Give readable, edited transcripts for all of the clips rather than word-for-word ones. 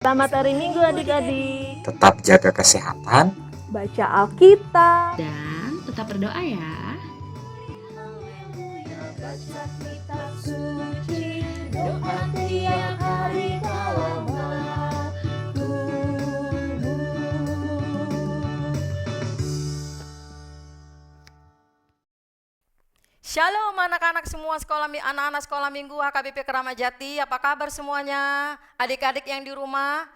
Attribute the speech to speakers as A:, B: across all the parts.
A: Selamat hari Minggu adik-adik.
B: Tetap jaga kesehatan,
A: Baca Alkitab.
C: Dan tetap berdoa ya.
A: Baca kitab suci, doa tiap hari kalau
D: Shalom anak-anak semua anak-anak sekolah minggu HKBP Keramat Jati. Apa kabar semuanya? Adik-adik yang di rumah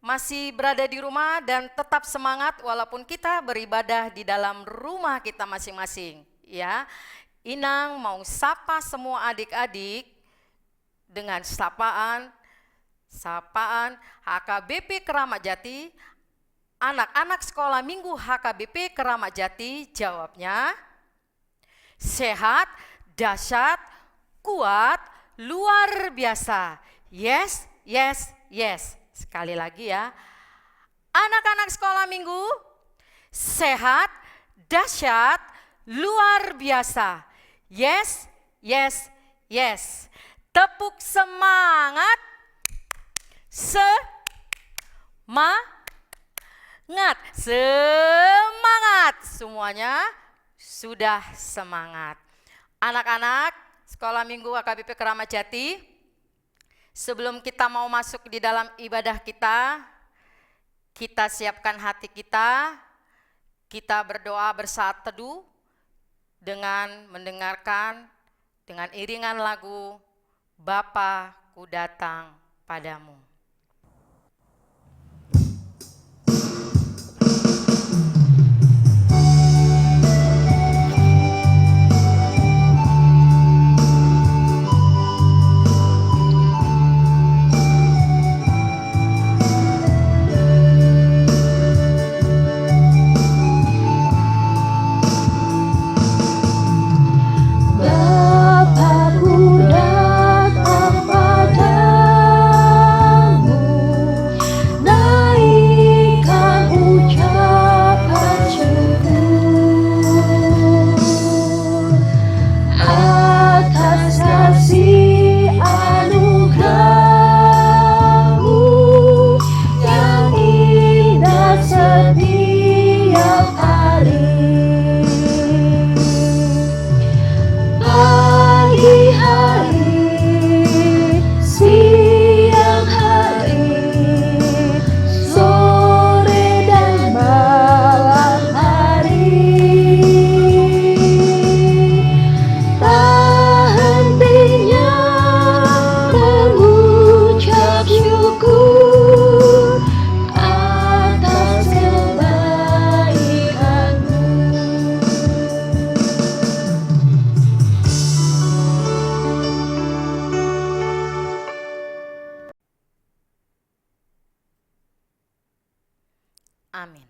D: masih berada di rumah dan tetap semangat walaupun kita beribadah di dalam rumah kita masing-masing, ya. Inang mau sapa semua adik-adik dengan sapaan HKBP Keramat Jati. Anak-anak sekolah minggu HKBP Keramat Jati jawabnya sehat, dahsyat, kuat, luar biasa. Yes, yes, yes. Sekali lagi ya. Anak-anak sekolah minggu, sehat, dahsyat, luar biasa. Yes, yes, yes. Tepuk semangat. Semangat. Semuanya sudah semangat. Anak-anak sekolah minggu HKBP Keramat Jati, sebelum kita mau masuk di dalam ibadah kita siapkan hati kita berdoa bersaat teduh dengan mendengarkan dengan iringan lagu Bapa ku datang padamu. Amin.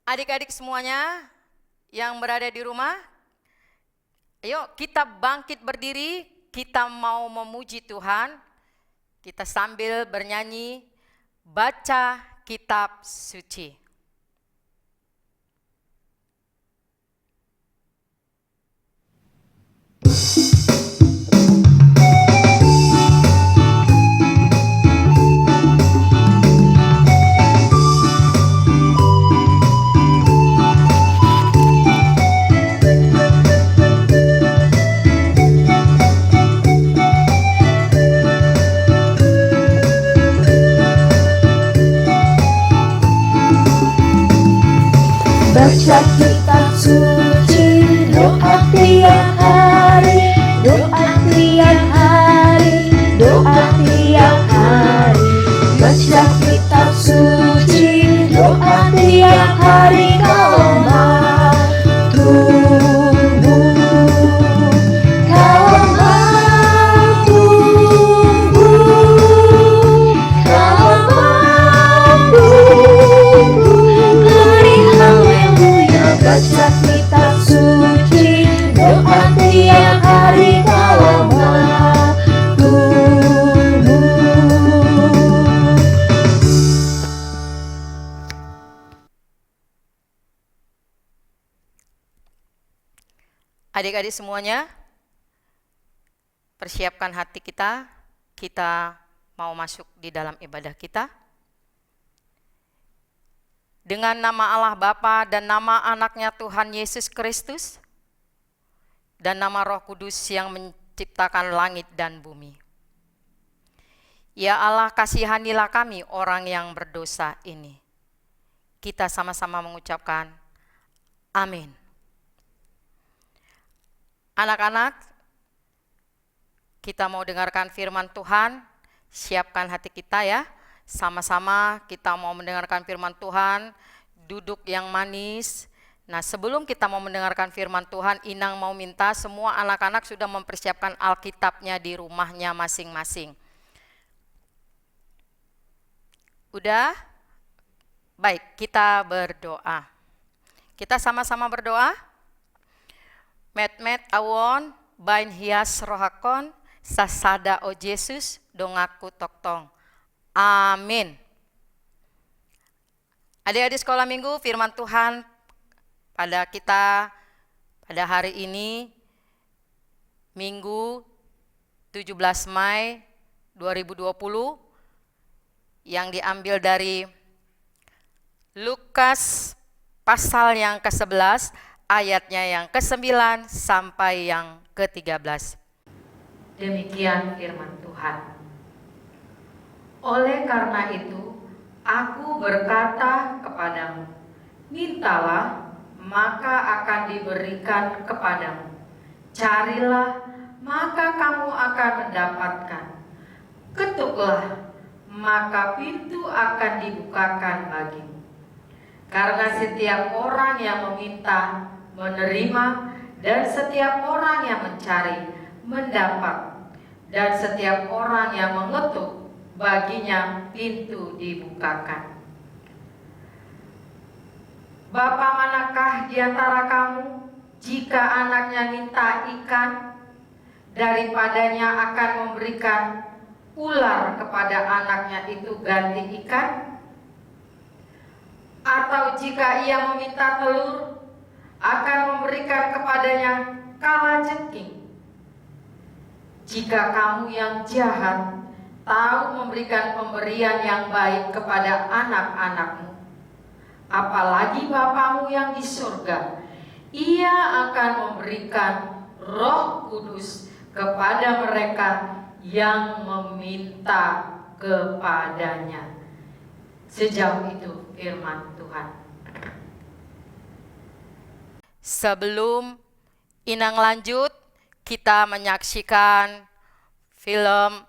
D: Adik-adik semuanya yang berada di rumah, ayo kita bangkit berdiri, kita mau memuji Tuhan, kita sambil bernyanyi, baca kitab suci.
A: Baca kitab suci, doa tiap hari, doa tiap hari, doa tiap hari. Baca kitab suci, doa tiap hari kau mau tumbuh, kau mau tumbuh, kau mau tumbuh. Hari haleluya, baca kitab suci, doa tiap hari kau mau tumbuh.
D: Adik-adik semuanya, persiapkan hati kita mau masuk di dalam ibadah kita? Dengan nama Allah Bapa dan nama anaknya Tuhan Yesus Kristus dan nama Roh Kudus yang menciptakan langit dan bumi. Ya Allah, kasihanilah kami orang yang berdosa ini. Kita sama-sama mengucapkan amin. Anak-anak, kita mau dengarkan firman Tuhan. Siapkan hati kita ya. Sama-sama kita mau mendengarkan firman Tuhan, duduk yang manis. Nah, sebelum kita mau mendengarkan firman Tuhan, Inang mau minta semua anak-anak sudah mempersiapkan Alkitabnya di rumahnya masing-masing. Udah? Baik, kita berdoa. Kita sama-sama berdoa. Met awon, bain hias rohakon, sasada o Jesus, dongaku toktong. Amin. Adik-adik sekolah minggu, firman Tuhan pada kita pada hari ini, Minggu 17 Mei 2020, yang diambil dari Lukas pasal yang ke-11, ayatnya yang ke-9 sampai yang ke-13. Demikian firman Tuhan. Oleh karena itu, aku berkata kepadamu, mintalah, maka akan diberikan kepadamu. Carilah, maka kamu akan mendapatkan. Ketuklah, maka pintu akan dibukakan bagimu. Karena setiap orang yang meminta, menerima, dan setiap orang yang mencari, mendapat. Dan setiap orang yang mengetuk, baginya pintu dibukakan. Bapa manakah di antara kamu, jika anaknya minta ikan, daripadanya akan memberikan ular kepada anaknya itu ganti ikan? Atau jika ia meminta telur, akan memberikan kepadanya kalajengking? Jika kamu yang jahat tahu memberikan pemberian yang baik kepada anak-anakmu, apalagi Bapamu yang di surga, Ia akan memberikan Roh Kudus kepada mereka yang meminta kepadanya. Sejauh itu firman Tuhan. Sebelum Inang lanjut, kita menyaksikan film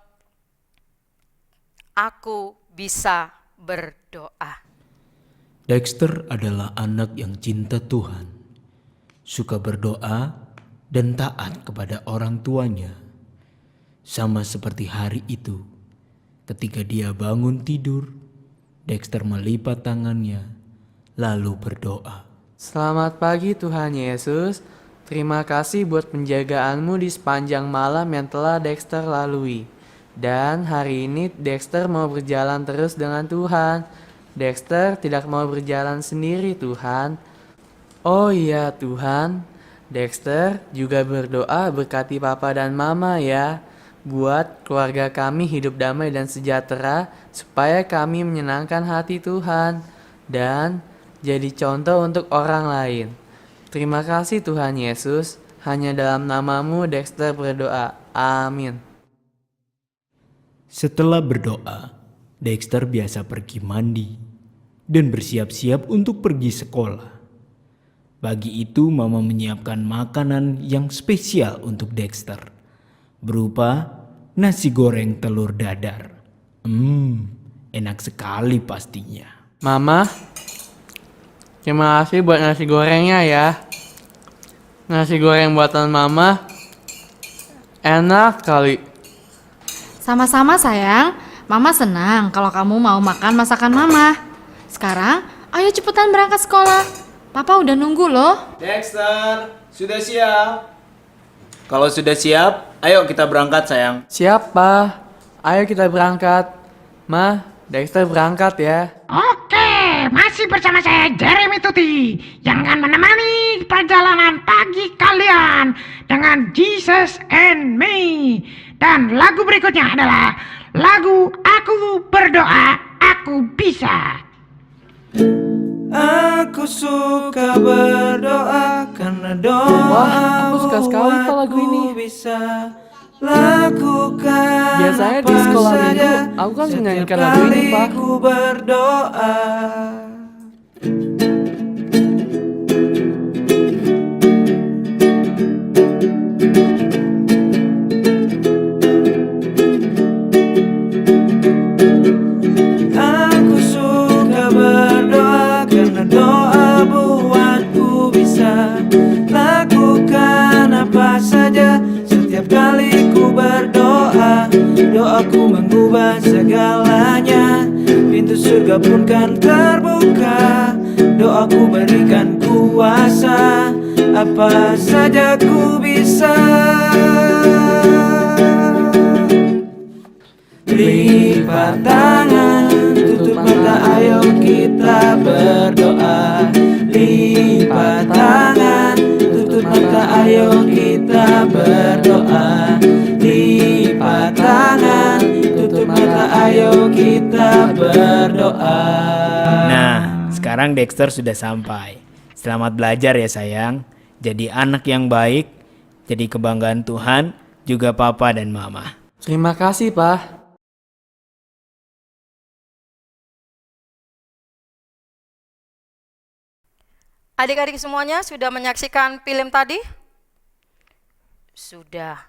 D: Aku Bisa Berdoa.
E: Dexter adalah anak yang cinta Tuhan, suka berdoa dan taat kepada orang tuanya. Sama seperti hari itu, ketika dia bangun tidur, Dexter melipat tangannya lalu berdoa.
F: Selamat pagi Tuhan Yesus, terima kasih buat penjagaanmu di sepanjang malam yang telah Dexter lalui. Dan hari ini Dexter mau berjalan terus dengan Tuhan. Dexter tidak mau berjalan sendiri Tuhan. Oh iya Tuhan, Dexter juga berdoa berkati Papa dan Mama ya. Buat keluarga kami hidup damai dan sejahtera, supaya kami menyenangkan hati Tuhan. Dan jadi contoh untuk orang lain. Terima kasih Tuhan Yesus, hanya dalam nama-Mu Dexter berdoa. Amin.
E: Setelah berdoa, Dexter biasa pergi mandi dan bersiap-siap untuk pergi sekolah. Pagi itu Mama menyiapkan makanan yang spesial untuk Dexter, berupa nasi goreng telur dadar. Enak sekali pastinya.
F: Mama, terima kasih buat nasi gorengnya ya. Nasi goreng buatan Mama enak kali.
C: Sama-sama sayang, Mama senang kalau kamu mau makan masakan Mama. Sekarang, ayo cepetan berangkat sekolah. Papa udah nunggu loh.
G: Dexter, sudah siap? Kalau sudah siap, ayo kita berangkat sayang.
F: Siapa? Ayo kita berangkat. Ma, Dexter berangkat ya.
H: Oke, masih bersama saya Jeremy Tuti yang akan menemani perjalanan pagi kalian dengan Jesus and Me. Dan lagu berikutnya adalah lagu Aku Berdoa, Aku Bisa.
G: Aku suka berdoa karena doa.
F: Wah, aku suka sekali Pak lagu ini.
G: Bisa lakukan
F: Biasanya di
G: apa
F: sekolah
G: saja
F: minggu, aku kan
G: setiap
F: menyanyikan lagu ini,
G: kali
F: Pak.
G: ku berdoa. Aku suka berdoa karena doa buatku bisa lakukan apa saja. Setiap kali ku berdoa, doaku mengubah segalanya. Pintu surga pun kan terbuka, doaku berikan kuasa. Apa saja ku bisa. Lipat tangan, tutup mata, ayo kita berdoa. Lipat tangan, tutup mata, ayo kita berdoa. Lipat tangan, tutup mata, ayo kita berdoa.
E: Nah, sekarang Dexter sudah sampai. Selamat belajar ya sayang. Jadi anak yang baik, jadi kebanggaan Tuhan, juga papa dan mama.
F: Terima kasih, Pak.
D: Adik-adik semuanya sudah menyaksikan film tadi? Sudah.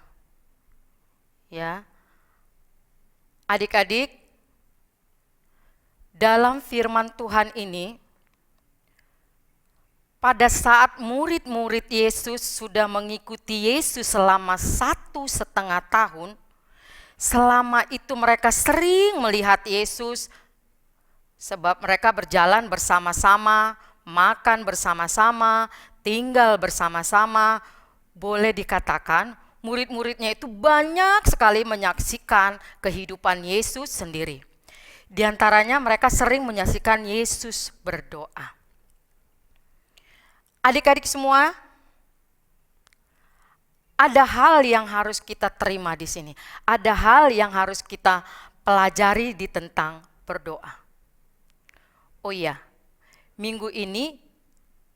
D: Ya. Adik-adik, dalam firman Tuhan ini, pada saat murid-murid Yesus sudah mengikuti Yesus selama 1,5 tahun, selama itu mereka sering melihat Yesus, sebab mereka berjalan bersama-sama, makan bersama-sama, tinggal bersama-sama. Boleh dikatakan murid-muridnya itu banyak sekali menyaksikan kehidupan Yesus sendiri. Di antaranya mereka sering menyaksikan Yesus berdoa. Adik-adik semua, ada hal yang harus kita terima di sini. Ada hal yang harus kita pelajari di tentang berdoa. Oh iya, minggu ini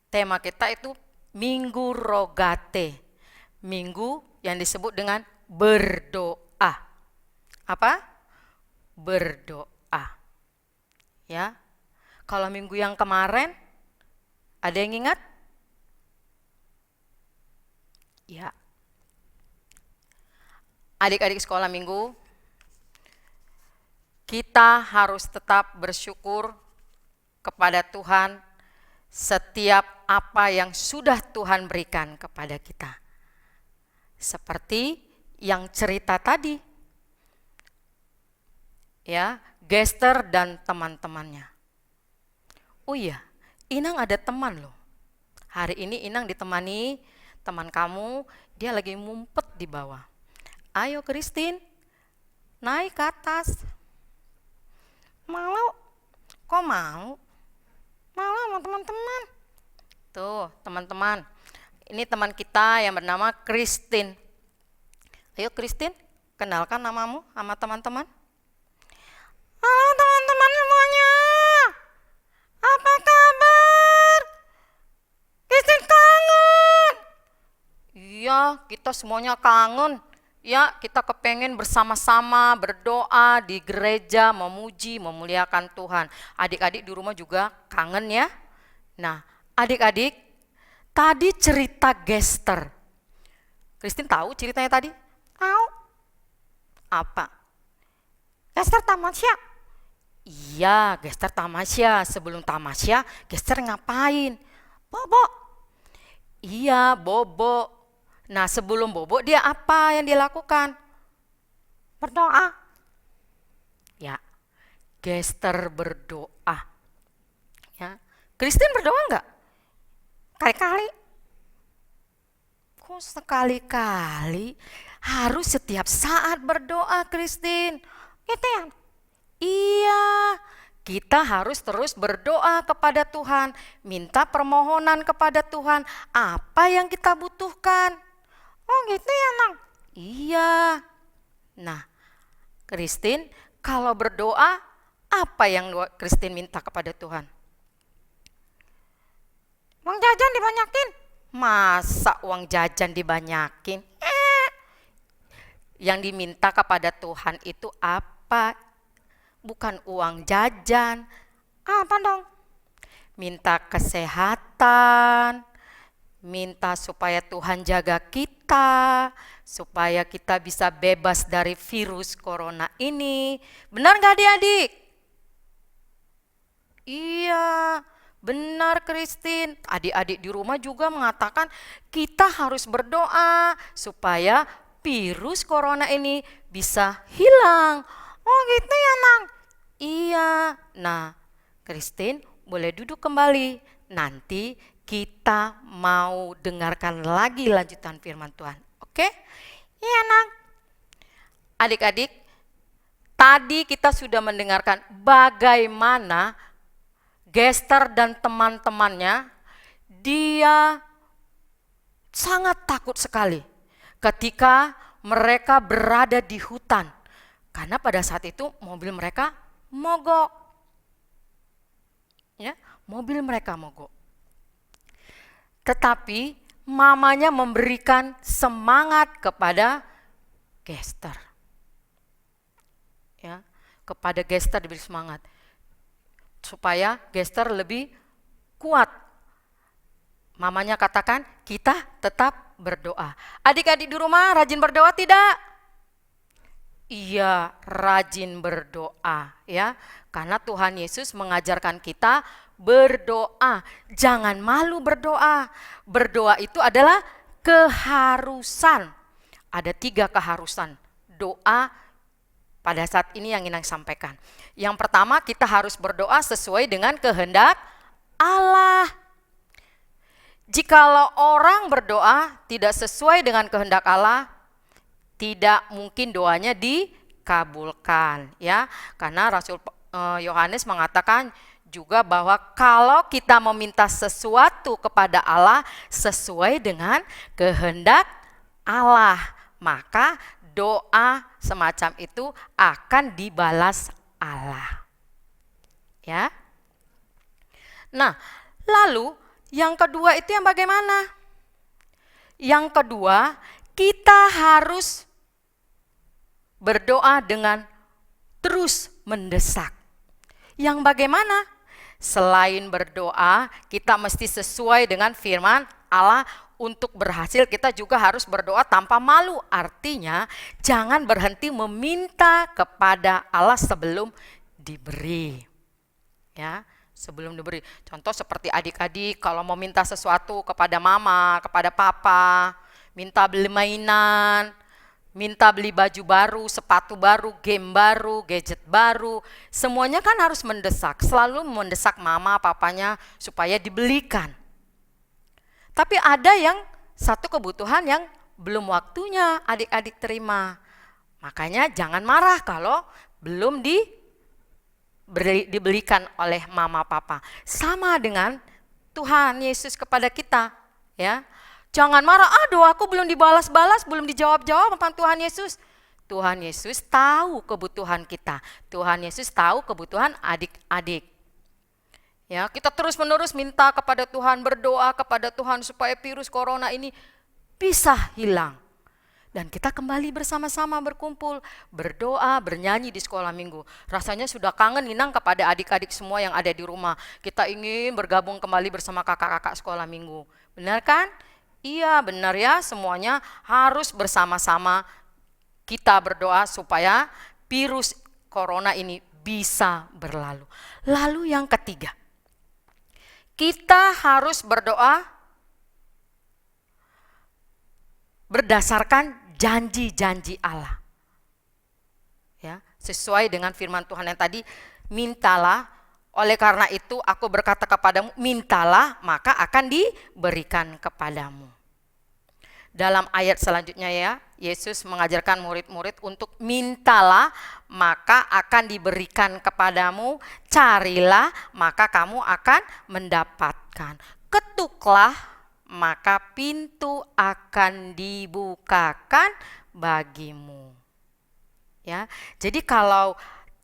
D: tema kita itu Minggu Rogate. Minggu yang disebut dengan berdoa. Apa? Berdoa. Ya. Kalau minggu yang kemarin ada yang ingat? Ya. Adik-adik sekolah minggu, kita harus tetap bersyukur kepada Tuhan setiap apa yang sudah Tuhan berikan kepada kita. Seperti yang cerita tadi. Ya, Gester dan teman-temannya. Oh iya, Inang ada teman loh. Hari ini Inang ditemani teman kamu, dia lagi ngumpet di bawah. Ayo Christine, naik ke atas. Malu? Kok mau? Malu sama teman-teman. Tuh teman-teman, ini teman kita yang bernama Christine. Ayo Christine, kenalkan namamu sama teman-teman. Halo teman-teman semuanya, apa kabar? Christine kangen. Iya, kita semuanya kangen. Ya, kita kepengen bersama-sama berdoa di gereja, memuji, memuliakan Tuhan. Adik-adik di rumah juga kangen ya. Nah, adik-adik, tadi cerita Gester. Christine tahu ceritanya tadi? Tahu. Apa? Gester tamasya. Iya, Gester tamasya. Sebelum tamasya, Gester ngapain? Bobo. Iya, bobo. Nah, sebelum bobo dia apa yang dilakukan? Berdoa. Ya, Gester berdoa. Ya, Christine berdoa enggak? Kali-kali. Kok sekali-kali? Harus setiap saat berdoa, Christine. Gitu ya? Iya, kita harus terus berdoa kepada Tuhan, minta permohonan kepada Tuhan, apa yang kita butuhkan. Oh gitu ya, Nang? Iya. Nah, Christine, kalau berdoa, apa yang Christine minta kepada Tuhan? Uang jajan dibanyakin. Masa uang jajan dibanyakin? Yang diminta kepada Tuhan itu apa? Bukan uang jajan. Apa dong? Minta kesehatan, minta supaya Tuhan jaga kita, supaya kita bisa bebas dari virus corona ini. Benar nggak adik-adik? Iya, benar Christine. Adik-adik di rumah juga mengatakan kita harus berdoa supaya virus corona ini bisa hilang. Oh gitu ya Nang? Iya. Nah, Christine boleh duduk kembali. Nanti kita mau dengarkan lagi lanjutan firman Tuhan. Oke? Iya Nang. Adik-adik, tadi kita sudah mendengarkan bagaimana Gester dan teman-temannya, dia sangat takut sekali ketika mereka berada di hutan. Karena pada saat itu mobil mereka mogok. Ya, mobil mereka mogok. Tetapi mamanya memberikan semangat kepada Gester. Ya, kepada Gester diberi semangat supaya Gester lebih kuat. Mamanya katakan, kita tetap berdoa. Adik-adik di rumah rajin berdoa tidak? Iya, rajin berdoa ya. Karena Tuhan Yesus mengajarkan kita berdoa. Jangan malu berdoa. Berdoa itu adalah keharusan. Ada 3 keharusan doa pada saat ini yang ingin saya sampaikan. Yang pertama, kita harus berdoa sesuai dengan kehendak Allah. Jikalau orang berdoa tidak sesuai dengan kehendak Allah, tidak mungkin doanya dikabulkan ya. Karena Rasul Yohanes mengatakan juga bahwa kalau kita meminta sesuatu kepada Allah sesuai dengan kehendak Allah, maka doa semacam itu akan dibalas Allah. Ya. Nah, lalu yang kedua itu yang bagaimana? Yang kedua, kita harus berdoa dengan terus mendesak. Yang bagaimana? Selain berdoa, kita mesti sesuai dengan firman Allah. Untuk berhasil kita juga harus berdoa tanpa malu. Artinya jangan berhenti meminta kepada Allah sebelum diberi. Ya, sebelum diberi. Contoh seperti adik-adik kalau mau minta sesuatu kepada mama, kepada papa, minta beli mainan, minta beli baju baru, sepatu baru, game baru, gadget baru, semuanya kan harus mendesak, selalu mendesak mama, papanya supaya dibelikan. Tapi ada yang satu kebutuhan yang belum waktunya adik-adik terima. Makanya jangan marah kalau belum dibelikan oleh mama papa. Sama dengan Tuhan Yesus kepada kita, ya. Jangan marah, doaku belum dibalas-balas, belum dijawab-jawab sama Tuhan Yesus. Tuhan Yesus tahu kebutuhan kita. Tuhan Yesus tahu kebutuhan adik-adik. Ya, kita terus-menerus minta kepada Tuhan, berdoa kepada Tuhan supaya virus corona ini bisa hilang. Dan kita kembali bersama-sama berkumpul, berdoa, bernyanyi di sekolah minggu. Rasanya sudah kangen Inang kepada adik-adik semua yang ada di rumah. Kita ingin bergabung kembali bersama kakak-kakak sekolah minggu. Benar kan? Iya, benar ya, semuanya harus bersama-sama kita berdoa supaya virus corona ini bisa berlalu. Lalu yang ketiga, kita harus berdoa berdasarkan janji-janji Allah. Ya, sesuai dengan firman Tuhan yang tadi, mintalah, oleh karena itu aku berkata kepadamu, mintalah maka akan diberikan kepadamu. Dalam ayat selanjutnya ya, Yesus mengajarkan murid-murid untuk mintalah maka akan diberikan kepadamu, carilah maka kamu akan mendapatkan, ketuklah maka pintu akan dibukakan bagimu. Ya. Jadi kalau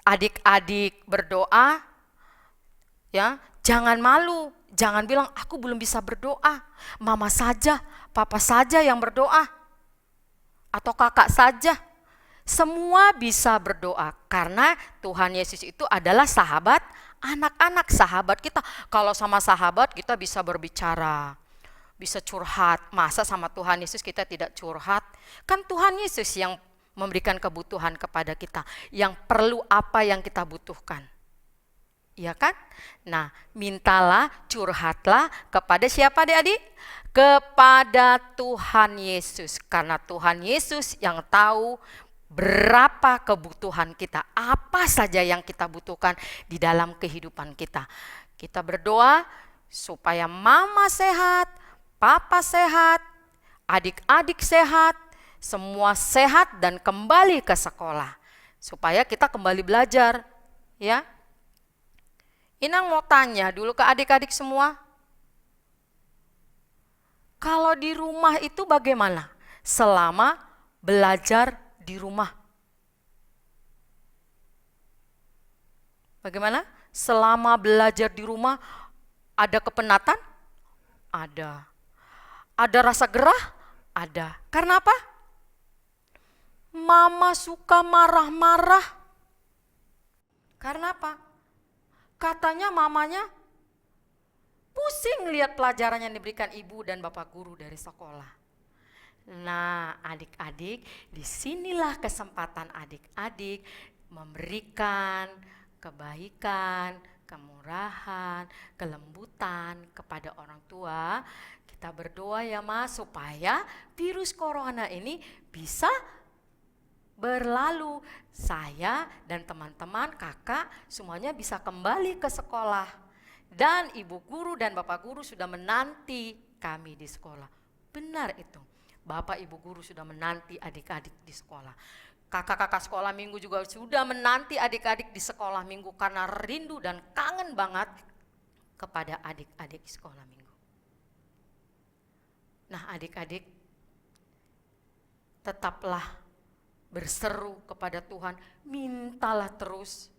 D: adik-adik berdoa, ya, jangan malu, jangan bilang aku belum bisa berdoa. Mama saja, papa saja yang berdoa atau kakak saja. Semua bisa berdoa karena Tuhan Yesus itu adalah sahabat anak-anak, sahabat kita. Kalau sama sahabat kita bisa berbicara, bisa curhat. Masa sama Tuhan Yesus kita tidak curhat? Kan Tuhan Yesus yang memberikan kebutuhan kepada kita, yang perlu apa yang kita butuhkan. Iya kan? Nah, mintalah, curhatlah kepada siapa adik-adik? Kepada Tuhan Yesus. Karena Tuhan Yesus yang tahu berapa kebutuhan kita, apa saja yang kita butuhkan di dalam kehidupan kita. Kita berdoa supaya mama sehat, papa sehat, adik-adik sehat, semua sehat dan kembali ke sekolah. Supaya kita kembali belajar, ya. Inang mau tanya dulu ke adik-adik semua. Kalau di rumah itu bagaimana? Selama belajar di rumah. Bagaimana? Selama belajar di rumah ada kepenatan? Ada. Ada rasa gerah? Ada. Karena apa? Mama suka marah-marah. Karena apa? Katanya mamanya pusing lihat pelajaran yang diberikan ibu dan bapak guru dari sekolah. Nah, adik-adik, disinilah kesempatan adik-adik memberikan kebaikan, kemurahan, kelembutan kepada orang tua. Kita berdoa ya Mas, supaya virus corona ini bisa berlalu. Saya dan teman-teman, kakak, semuanya bisa kembali ke sekolah. Dan ibu guru dan bapak guru sudah menanti kami di sekolah. Benar itu. Bapak ibu guru sudah menanti adik-adik di sekolah. Kakak-kakak sekolah minggu juga sudah menanti adik-adik di sekolah minggu karena rindu dan kangen banget kepada adik-adik sekolah minggu. Nah, adik-adik, tetaplah berseru kepada Tuhan, mintalah terus,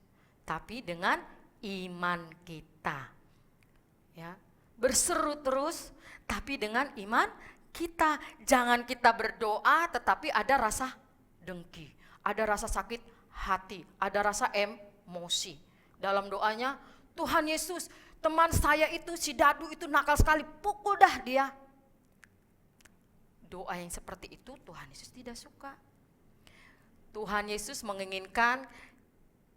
D: tapi dengan iman kita. Ya, berseru terus, tapi dengan iman kita. Jangan kita berdoa tetapi ada rasa dengki, ada rasa sakit hati, ada rasa emosi. Dalam doanya, Tuhan Yesus, teman saya itu si Dadu itu nakal sekali, pukul dah dia. Doa yang seperti itu Tuhan Yesus tidak suka. Tuhan Yesus menginginkan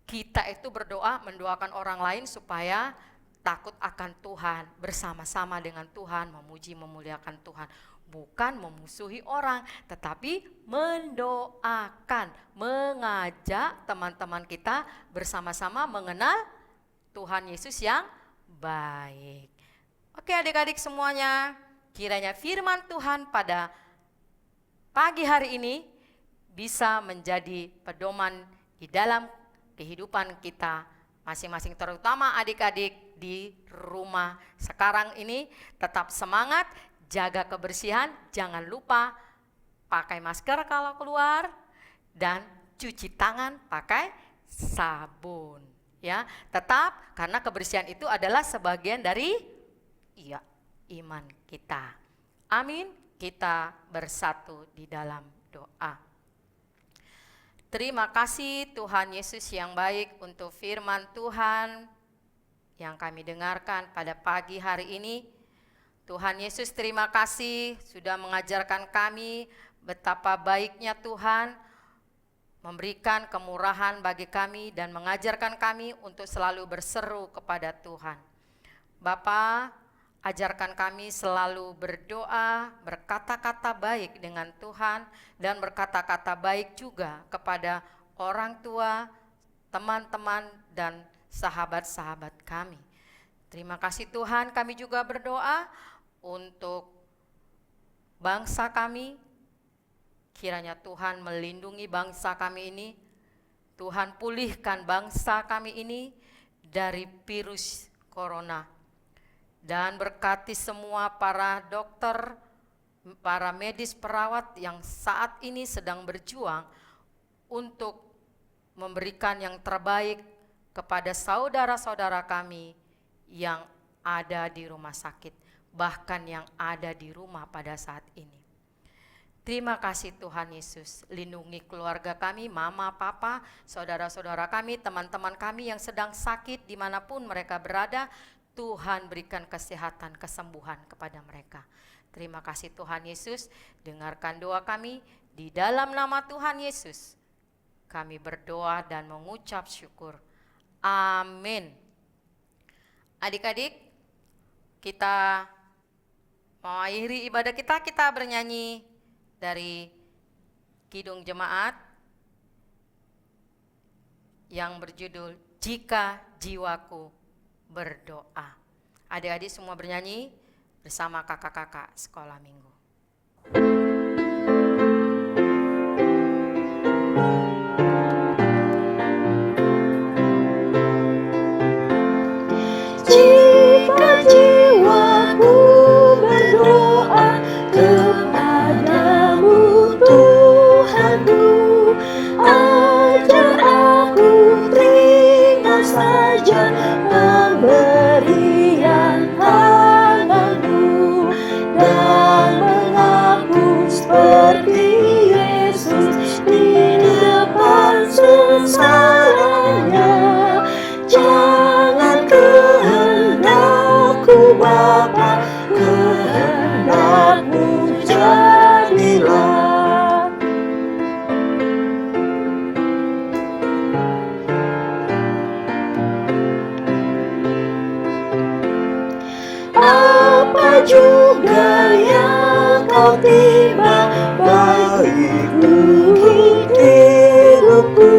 D: kita itu berdoa, mendoakan orang lain supaya takut akan Tuhan, bersama-sama dengan Tuhan, memuji memuliakan Tuhan. Bukan memusuhi orang, tetapi mendoakan, mengajak teman-teman kita bersama-sama mengenal Tuhan Yesus yang baik. Oke adik-adik semuanya, kiranya firman Tuhan pada pagi hari ini bisa menjadi pedoman di dalam kehidupan kita masing-masing, terutama adik-adik di rumah sekarang ini. Tetap semangat, jaga kebersihan, jangan lupa pakai masker kalau keluar dan cuci tangan pakai sabun, ya. Tetap, karena kebersihan itu adalah sebagian dari iman kita. Amin. Kita bersatu di dalam doa. Terima kasih Tuhan Yesus yang baik untuk firman Tuhan yang kami dengarkan pada pagi hari ini. Tuhan Yesus, terima kasih sudah mengajarkan kami betapa baiknya Tuhan memberikan kemurahan bagi kami dan mengajarkan kami untuk selalu berseru kepada Tuhan. Bapa, ajarkan kami selalu berdoa, berkata-kata baik dengan Tuhan, dan berkata-kata baik juga kepada orang tua, teman-teman, dan sahabat-sahabat kami. Terima kasih Tuhan, kami juga berdoa untuk bangsa kami. Kiranya Tuhan melindungi bangsa kami ini. Tuhan pulihkan bangsa kami ini dari virus corona. Dan berkati semua para dokter, para medis perawat yang saat ini sedang berjuang untuk memberikan yang terbaik kepada saudara-saudara kami yang ada di rumah sakit, bahkan yang ada di rumah pada saat ini. Terima kasih Tuhan Yesus, lindungi keluarga kami, mama, papa, saudara-saudara kami, teman-teman kami yang sedang sakit dimanapun mereka berada. Tuhan berikan kesehatan, kesembuhan kepada mereka. Terima kasih Tuhan Yesus, dengarkan doa kami di dalam nama Tuhan Yesus. Kami berdoa dan mengucap syukur. Amin. Adik-adik, kita mau akhiri ibadah kita bernyanyi dari Kidung Jemaat yang berjudul Jika Jiwaku Berdoa. Adik-adik semua bernyanyi bersama kakak-kakak sekolah minggu.
A: Jika jiwaku berdoa kepadamu Tuhanku, ajar aku teringat saja pemberian tanganmu dan mengaku seperti Yesus di depan sengsaranya. Jangan kehendakku Bapa, kehendakmu jadilah. Apa juga yang kau timbang bagiku hidupku,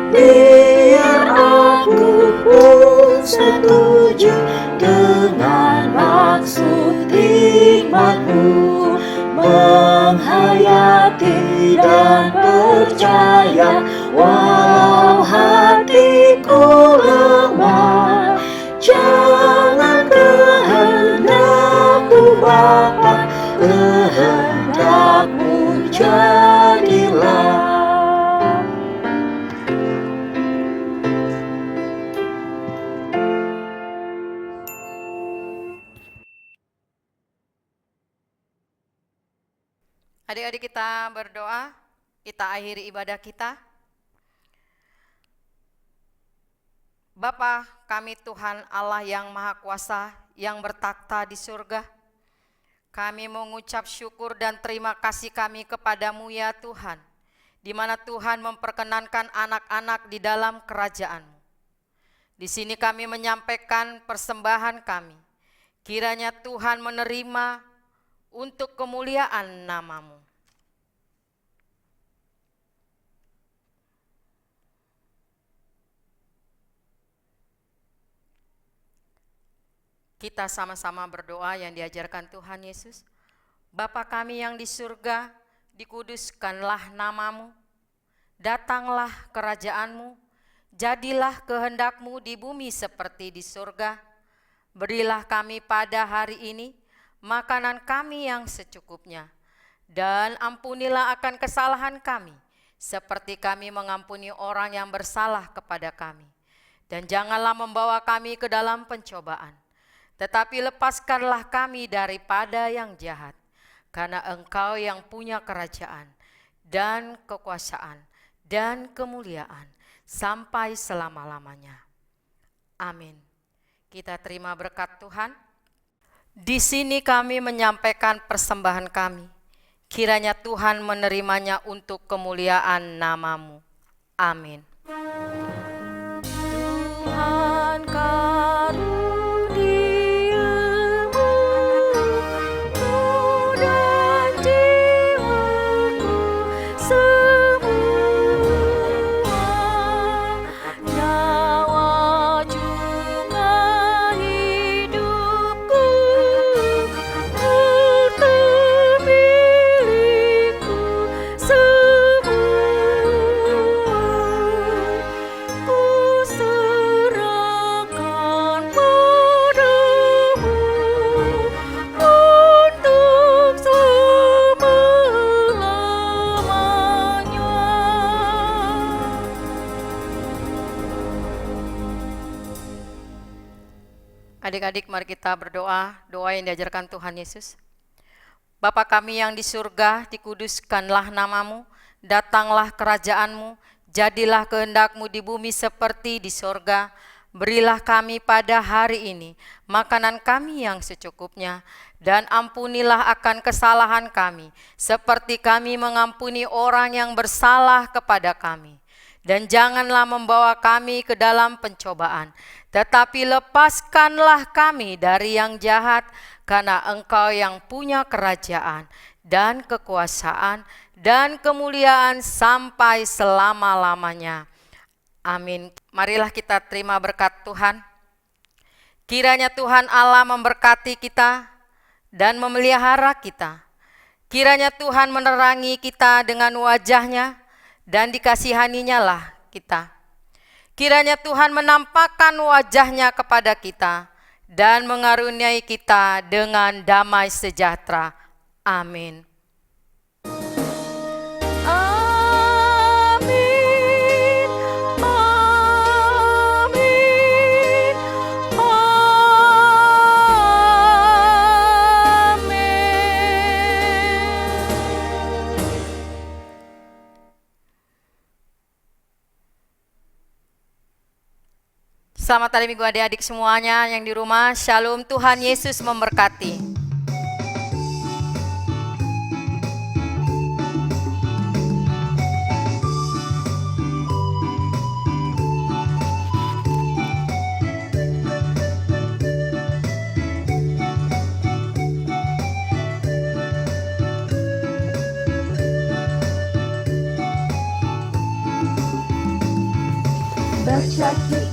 A: biar aku pun setuju dengan maksud hikmatmu, menghayati dan percaya walau hatiku lemah. Jangan kehendakku Bapa, kehendakmu jadilah.
D: Adik-adik kita berdoa, kita akhiri ibadah kita. Bapa kami Tuhan Allah yang Maha Kuasa yang bertakhta di surga, kami mengucap syukur dan terima kasih kami kepadamu ya Tuhan, di mana Tuhan memperkenankan anak-anak di dalam kerajaan-Mu. Di sini kami menyampaikan persembahan kami, kiranya Tuhan menerima untuk kemuliaan nama-Mu. Kita sama-sama berdoa yang diajarkan Tuhan Yesus. Bapa kami yang di surga, dikuduskanlah nama-Mu, datanglah kerajaan-Mu, jadilah kehendak-Mu di bumi seperti di surga. Berilah kami pada hari ini makanan kami yang secukupnya, dan ampunilah akan kesalahan kami, seperti kami mengampuni orang yang bersalah kepada kami. Dan janganlah membawa kami ke dalam pencobaan, tetapi lepaskanlah kami daripada yang jahat, karena Engkau yang punya kerajaan dan kekuasaan dan kemuliaan sampai selama-lamanya. Amin. Kita terima berkat Tuhan. Di sini kami menyampaikan persembahan kami. Kiranya Tuhan menerimanya untuk kemuliaan nama-Mu. Amin. Tuhan karuniamu, dan jiwaku semua, nyawa juga hidupku, harta milikku semua. Adik-adik mari kita berdoa, doa yang diajarkan Tuhan Yesus. Bapa kami yang di surga, dikuduskanlah namamu, datanglah kerajaanmu, jadilah kehendak-Mu di bumi seperti di surga. Berilah kami pada hari ini makanan kami yang secukupnya, dan ampunilah akan kesalahan kami, seperti kami mengampuni orang yang bersalah kepada kami. Dan janganlah membawa kami ke dalam pencobaan, tetapi lepaskanlah kami dari yang jahat, karena Engkau yang punya kerajaan dan kekuasaan dan kemuliaan sampai selama-lamanya. Amin. Marilah kita terima berkat Tuhan. Kiranya Tuhan Allah memberkati kita dan memelihara kita. Kiranya Tuhan menerangi kita dengan wajah-Nya dan dikasihaninya lah kita. Kiranya Tuhan menampakkan wajah-Nya kepada kita dan mengaruniai kita dengan damai sejahtera. Amin. Selamat hari Minggu adik-adik semuanya yang di rumah. Shalom, Tuhan Yesus memberkati.
A: Baca